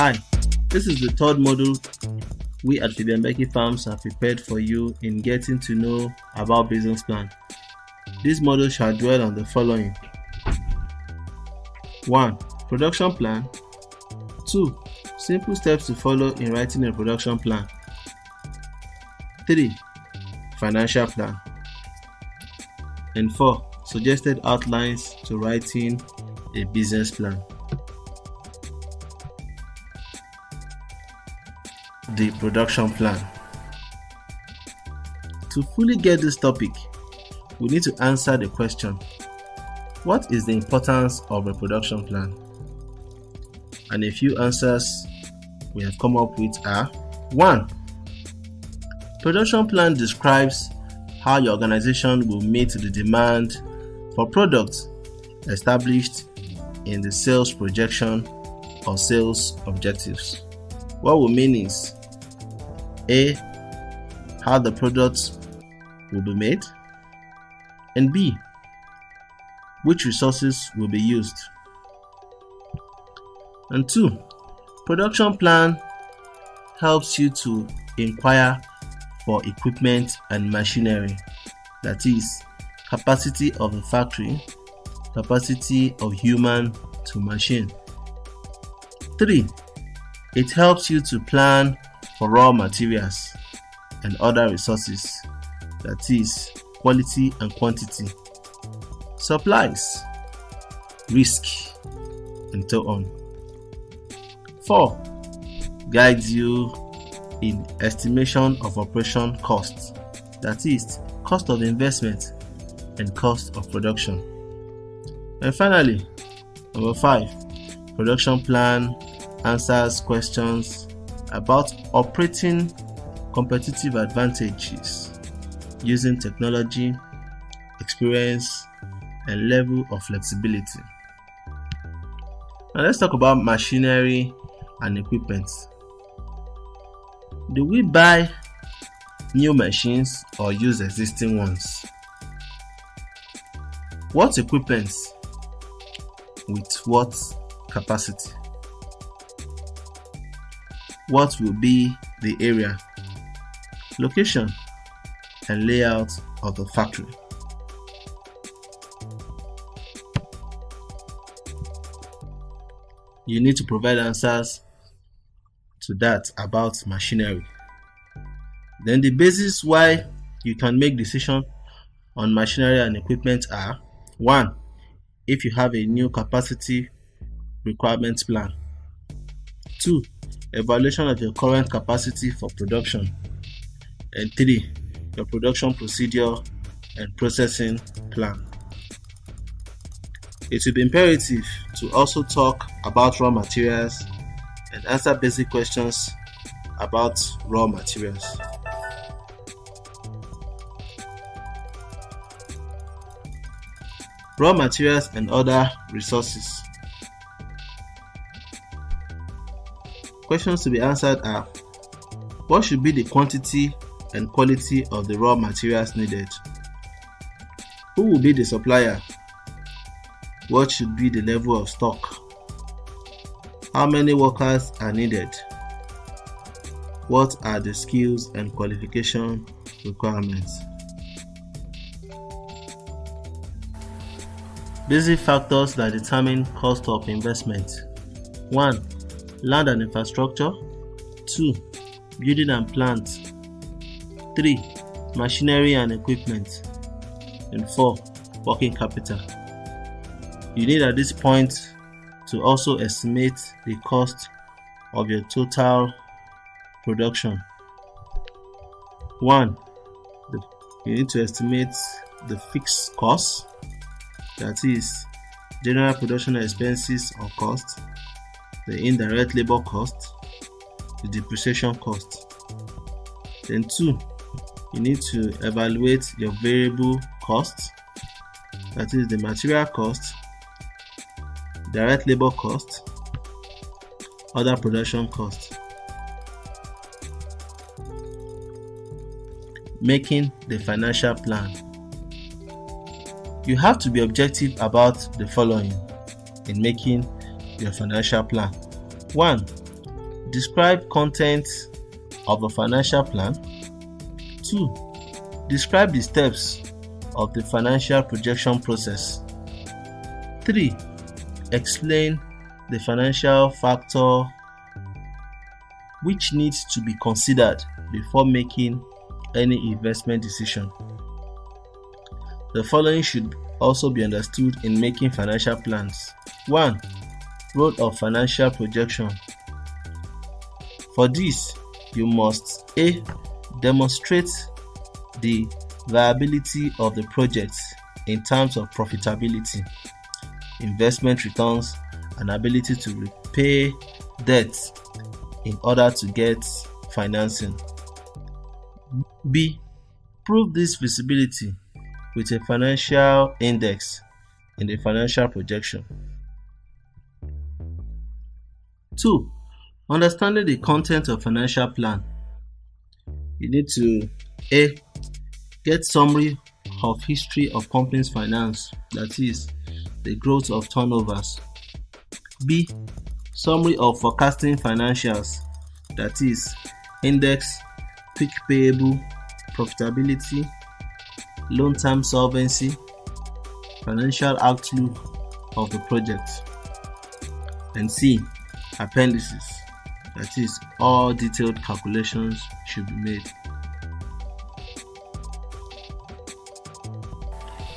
Hi, this is the third module we at Fabian Becky Farms have prepared for you in getting to know about business plan. This module shall dwell on the following: 1. Production plan. 2. Simple steps to follow in writing a production plan. 3. Financial plan. And 4. Suggested outlines to writing a business plan. The production plan. To fully get this topic, we need to answer the question: what is the importance of a production plan? And a few answers we have come up with are: 1. Production plan describes how your organization will meet the demand for products established in the sales projection or sales objectives. What we mean is: A. How the products will be made, and B. Which resources will be used. And 2. Production plan helps you to inquire for equipment and machinery, that is, capacity of the factory, capacity of human to machine. 3. It helps you to plan for raw materials and other resources, that is, quality and quantity, supplies, risk, and so on. 4. Guides you in estimation of operation costs, that is, cost of investment and cost of production. And finally, number 5, production plan answers questions about operating competitive advantages using technology, experience, and level of flexibility. Now let's talk about machinery and equipment. Do we buy new machines or use existing ones? What equipment with what capacity? What will be the area, location, and layout of the factory? You need to provide answers to that about machinery. Then the basis why you can make decision on machinery and equipment are: 1. If you have a new capacity requirement plan. 2. Evaluation of your current capacity for production. And 3. Your production procedure and processing plan. It will be imperative to also talk about raw materials and answer basic questions about raw materials. Raw materials and other resources. Questions to be answered are: what should be the quantity and quality of the raw materials needed? Who will be the supplier? What should be the level of stock? How many workers are needed? What are the skills and qualification requirements? Basic factors that determine cost of investment: 1. Land and infrastructure. 2. Building and plant. 3. Machinery and equipment. And 4. Working capital. You need at this point to also estimate the cost of your total production. 1. You need to estimate the fixed cost, that is, general production expenses or cost, the indirect labor cost, the depreciation cost. Then 2, you need to evaluate your variable costs, that is, the material cost, direct labor cost, other production costs. Making the financial plan. You have to be objective about the following in making your financial plan. 1. Describe content of the financial plan. 2. Describe the steps of the financial projection process. 3. Explain the financial factor which needs to be considered before making any investment decision. The following should also be understood in making financial plans. 1. Role of financial projection. For this, you must A. Demonstrate the viability of the project in terms of profitability, investment returns, and ability to repay debt in order to get financing. B. Prove this feasibility with a financial index in the financial projection. 2. Understanding the content of financial plan. You need to A. Get summary of history of company's finance, that is, the growth of turnovers. B. Summary of forecasting financials, that is, index, quick payable, profitability, loan time solvency, financial outlook of the project. And C. Appendices, that is, all detailed calculations should be made.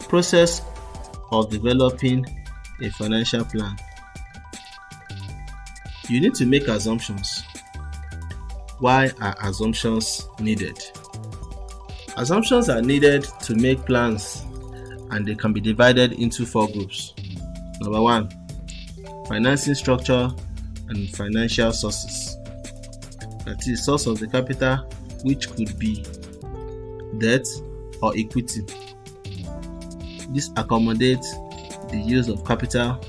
Process of developing a financial plan. You need to make assumptions. Why are assumptions needed? Assumptions are needed to make plans, and they can be divided into 4 groups. Number 1, financing structure and financial sources. That is, source of the capital, which could be debt or equity. This accommodates the use of capital,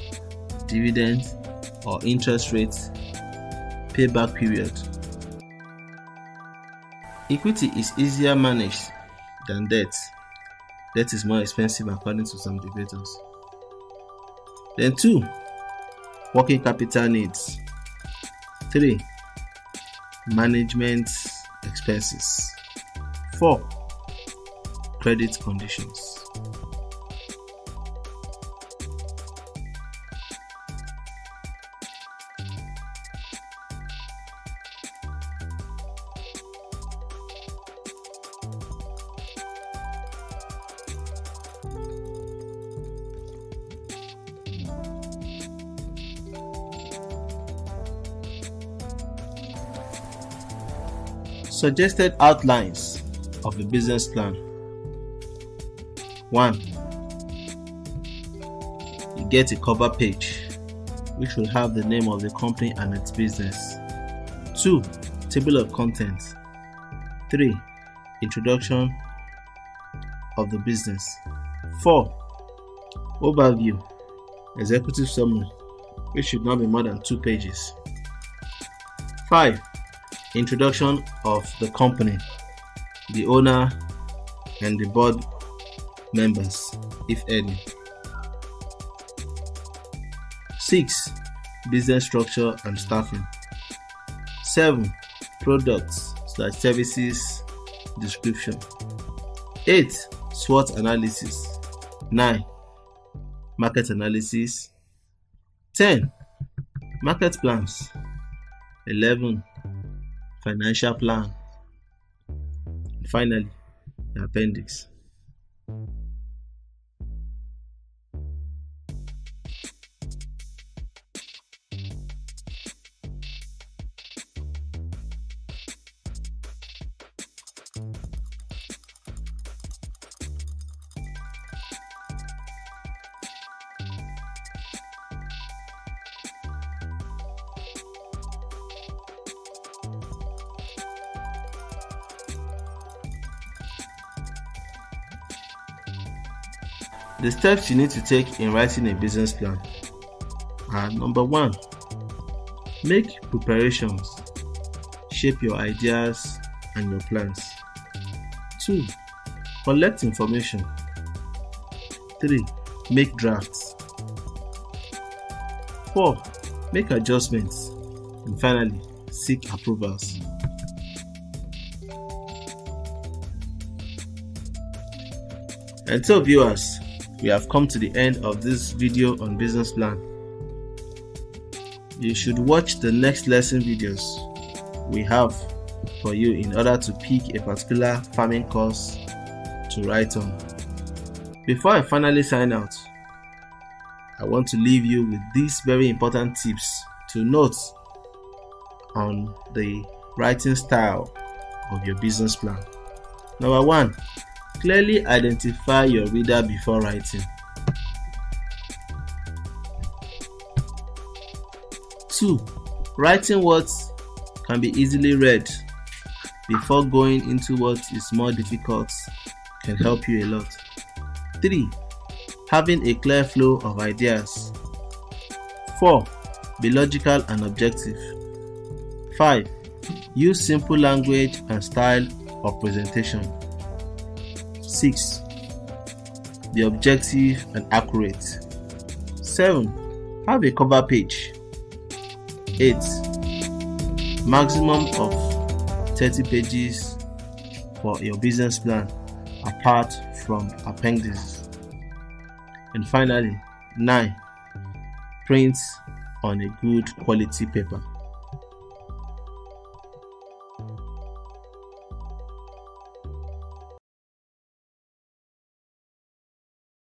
dividends, or interest rates, payback period. Equity is easier managed than debt. Debt is more expensive according to some debaters. Then 2, working capital needs. 3, management expenses. 4, credit conditions. Suggested outlines of the business plan. 1. You get a cover page which will have the name of the company and its business. 2. Table of contents. 3. Introduction of the business. 4. Overview, executive summary, which should not be more than 2 pages. 5. Introduction of the company, the owner, and the board members, if any. 6. Business structure and staffing. 7. Products/services description. 8. SWOT analysis. 9. Market analysis. 10. Market plans. 11. Financial plan. And finally, the appendix. The steps you need to take in writing a business plan are: number 1, make preparations, shape your ideas and your plans. 2, collect information. 3, make drafts. 4, make adjustments. And finally, seek approvals. And so viewers, we have come to the end of this video on business plan. You should watch the next lesson videos we have for you in order to pick a particular farming course to write on. Before I finally sign out, I want to leave you with these very important tips to note on the writing style of your business plan. Number 1, clearly identify your reader before writing. 2, writing words can be easily read before going into what is more difficult can help you a lot. 3, having a clear flow of ideas. 4, be logical and objective. 5, use simple language and style of presentation. 6, be objective and accurate. 7, have a cover page. 8, maximum of 30 pages for your business plan apart from appendices. And finally, 9, print on a good quality paper.